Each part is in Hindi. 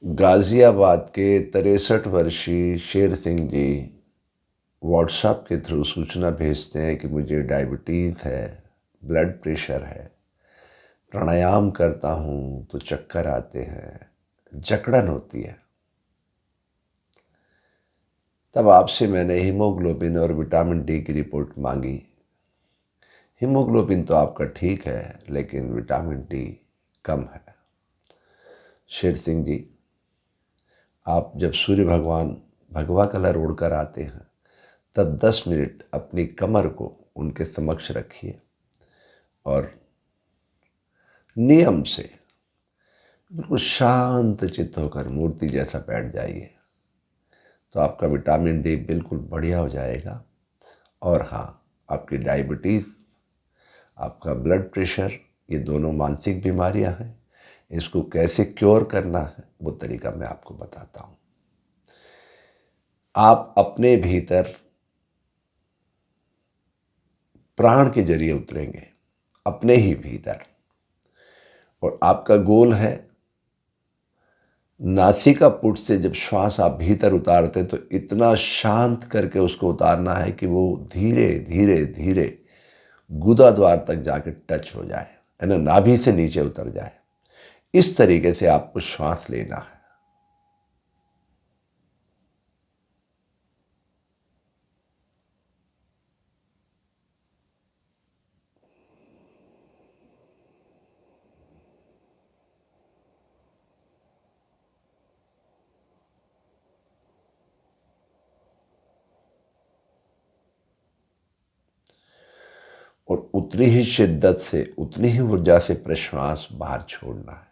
गाज़ियाबाद के 63 वर्षीय शेर सिंह जी व्हाट्सएप के थ्रू सूचना भेजते हैं कि मुझे डायबिटीज़ है, ब्लड प्रेशर है, प्राणायाम करता हूँ तो चक्कर आते हैं, जकड़न होती है। तब आपसे मैंने हीमोग्लोबिन और विटामिन डी की रिपोर्ट मांगी। हीमोग्लोबिन तो आपका ठीक है, लेकिन विटामिन डी कम है। शेर सिंह जी, आप जब सूर्य भगवान भगवा कलर उड़कर आते हैं तब 10 मिनट अपनी कमर को उनके समक्ष रखिए और नियम से बिल्कुल शांत चित्त होकर मूर्ति जैसा बैठ जाइए, तो आपका विटामिन डी बिल्कुल बढ़िया हो जाएगा। और हाँ, आपकी डायबिटीज़, आपका ब्लड प्रेशर, ये दोनों मानसिक बीमारियां हैं। इसको कैसे क्योर करना है वो तरीका मैं आपको बताता हूँ। आप अपने भीतर प्राण के जरिए उतरेंगे, अपने ही भीतर, और आपका गोल है नासिका पुट से जब श्वास आप भीतर उतारते हैं तो इतना शांत करके उसको उतारना है कि वो धीरे धीरे धीरे गुदा द्वार तक जाके टच हो जाए, है ना, नाभि से नीचे उतर जाए। इस तरीके से आपको श्वास लेना है। और उतनी ही शिद्दत से, उतनी ही ऊर्जा से प्रश्वास बाहर छोड़ना है।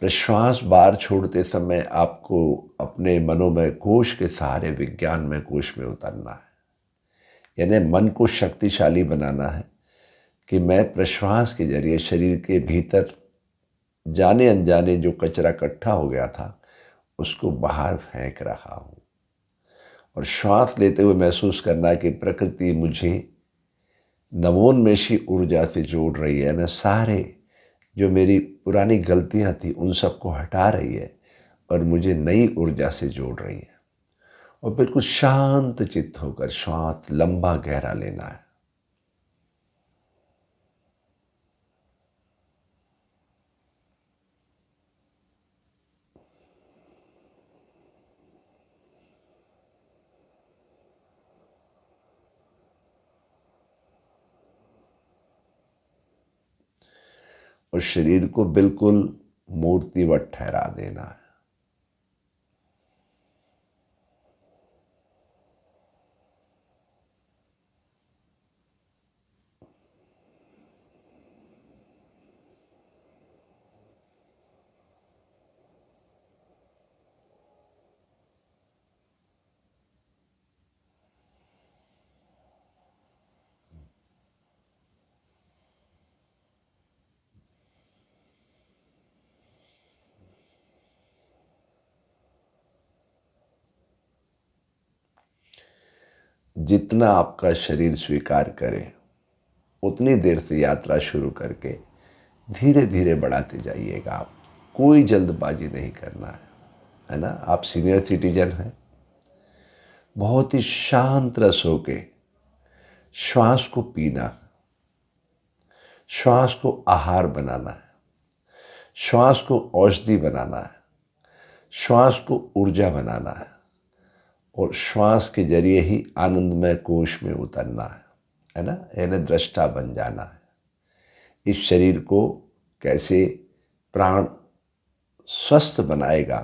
प्रश्वास बाहर छोड़ते समय आपको अपने मनोमय कोश के सहारे विज्ञानमय कोश में उतरना है। यानी मन को शक्तिशाली बनाना है कि मैं प्रश्वास के जरिए शरीर के भीतर जाने अनजाने जो कचरा इकट्ठा हो गया था उसको बाहर फेंक रहा हूँ। और श्वास लेते हुए महसूस करना है कि प्रकृति मुझे नवोन्मेषी ऊर्जा से जोड़ रही है, ना सारे जो मेरी पुरानी गलतियां थी उन सबको हटा रही है और मुझे नई ऊर्जा से जोड़ रही है। और बिल्कुल शांत चित्त होकर श्वास लंबा गहरा लेना है। और शरीर को बिल्कुल मूर्तिवत ठहरा देना है। जितना आपका शरीर स्वीकार करे उतनी देर से यात्रा शुरू करके धीरे धीरे बढ़ाते जाइएगा। आप कोई जल्दबाजी नहीं करना है ना। आप सीनियर सिटीजन हैं, बहुत ही शांत रस होके श्वास को पीना, श्वास को आहार बनाना है, श्वास को औषधि बनाना है, श्वास को ऊर्जा बनाना है और श्वास के जरिए ही आनंदमय कोश में उतरना है ना। यानी दृष्टा बन जाना है। इस शरीर को कैसे प्राण स्वस्थ बनाएगा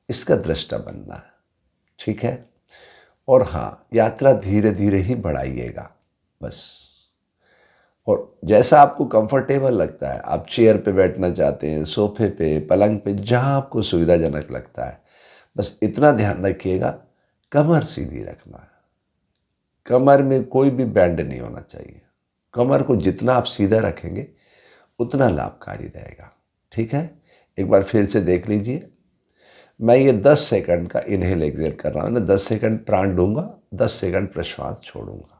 इसका दृष्टा बनना है, ठीक है। और हाँ, यात्रा धीरे धीरे ही बढ़ाइएगा बस। और जैसा आपको कंफर्टेबल लगता है, आप चेयर पे बैठना चाहते हैं, सोफे पे, पलंग पे, जहाँ आपको सुविधाजनक लगता है, बस इतना ध्यान रखिएगा कमर सीधी रखना है। कमर में कोई भी बैंड नहीं होना चाहिए। कमर को जितना आप सीधा रखेंगे उतना लाभकारी रहेगा, ठीक है। एक बार फिर से देख लीजिए। मैं ये 10 सेकंड का इनहेल एक्सेल कर रहा हूँ ना, 10 सेकंड प्राण लूंगा, 10 सेकंड प्रश्वास छोड़ूंगा।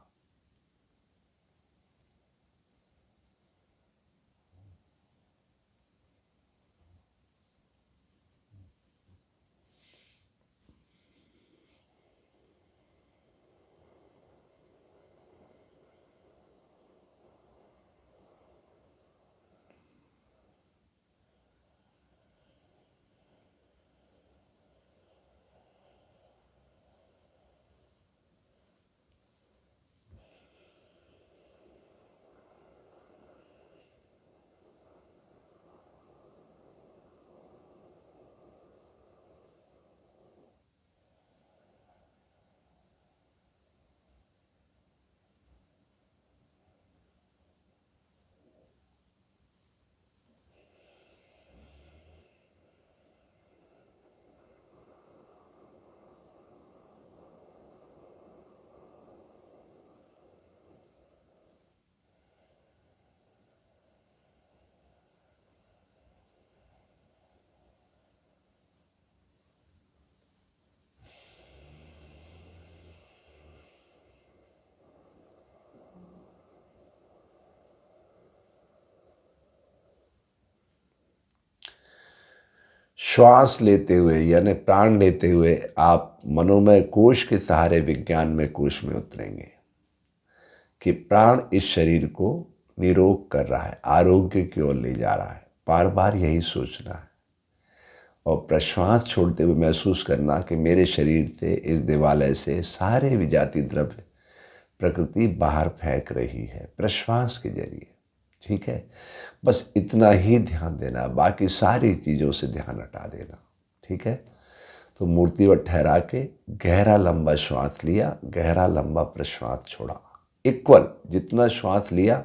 श्वास लेते हुए यानी प्राण लेते हुए आप मनोमय कोश के सहारे विज्ञानमय कोश में उतरेंगे कि प्राण इस शरीर को निरोग कर रहा है, आरोग्य की ओर ले जा रहा है। बार बार यही सोचना है और प्रश्वास छोड़ते हुए महसूस करना कि मेरे शरीर से, इस दिवालय से सारे विजातीय द्रव्य प्रकृति बाहर फेंक रही है प्रश्वास के जरिए। ठीक है, बस इतना ही ध्यान देना, बाकी सारी चीज़ों से ध्यान हटा देना। ठीक है, तो मूर्तिवत ठहरा के गहरा लंबा श्वास लिया, गहरा लंबा प्रश्वास छोड़ा। इक्वल जितना श्वास लिया,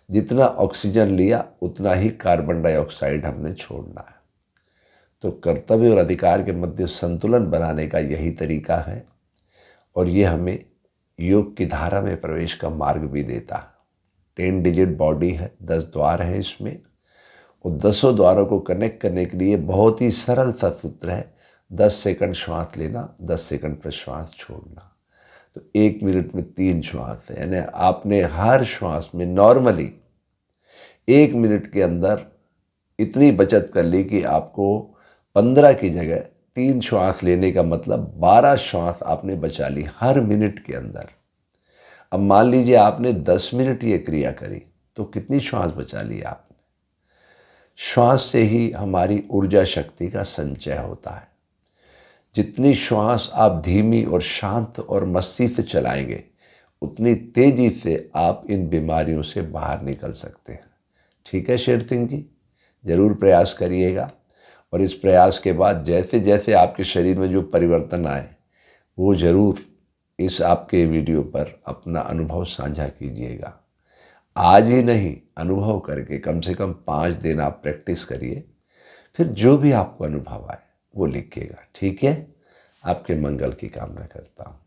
जितना ऑक्सीजन लिया, उतना ही कार्बन डाइऑक्साइड हमने छोड़ना है। तो कर्तव्य और अधिकार के मध्य संतुलन बनाने का यही तरीका है और ये हमें योग की धारा में प्रवेश का मार्ग भी देता है। 10 डिजिट बॉडी है, 10 द्वार हैं इसमें, और 10 द्वारों को कनेक्ट करने के लिए बहुत ही सरल सा सूत्र है, 10 सेकंड श्वास लेना, 10 सेकंड प्रश्वास छोड़ना। तो 1 मिनट में 3 श्वास है, यानी आपने हर श्वास में नॉर्मली 1 मिनट के अंदर इतनी बचत कर ली कि आपको 15 की जगह 3 श्वास लेने का मतलब 12 श्वास आपने बचा ली हर मिनट के अंदर। अब मान लीजिए आपने 10 मिनट ये क्रिया करी तो कितनी श्वास बचा ली आपने। श्वास से ही हमारी ऊर्जा शक्ति का संचय होता है। जितनी श्वास आप धीमी और शांत और मस्ती से चलाएंगे, उतनी तेजी से आप इन बीमारियों से बाहर निकल सकते हैं। ठीक है शेर सिंह जी, ज़रूर प्रयास करिएगा और इस प्रयास के बाद जैसे जैसे आपके शरीर में जो परिवर्तन आए, वो ज़रूर इस आपके वीडियो पर अपना अनुभव साझा कीजिएगा। आज ही नहीं, अनुभव करके कम से कम 5 दिन आप प्रैक्टिस करिए, फिर जो भी आपको अनुभव आए वो लिखिएगा। ठीक है, आपके मंगल की कामना करता हूँ।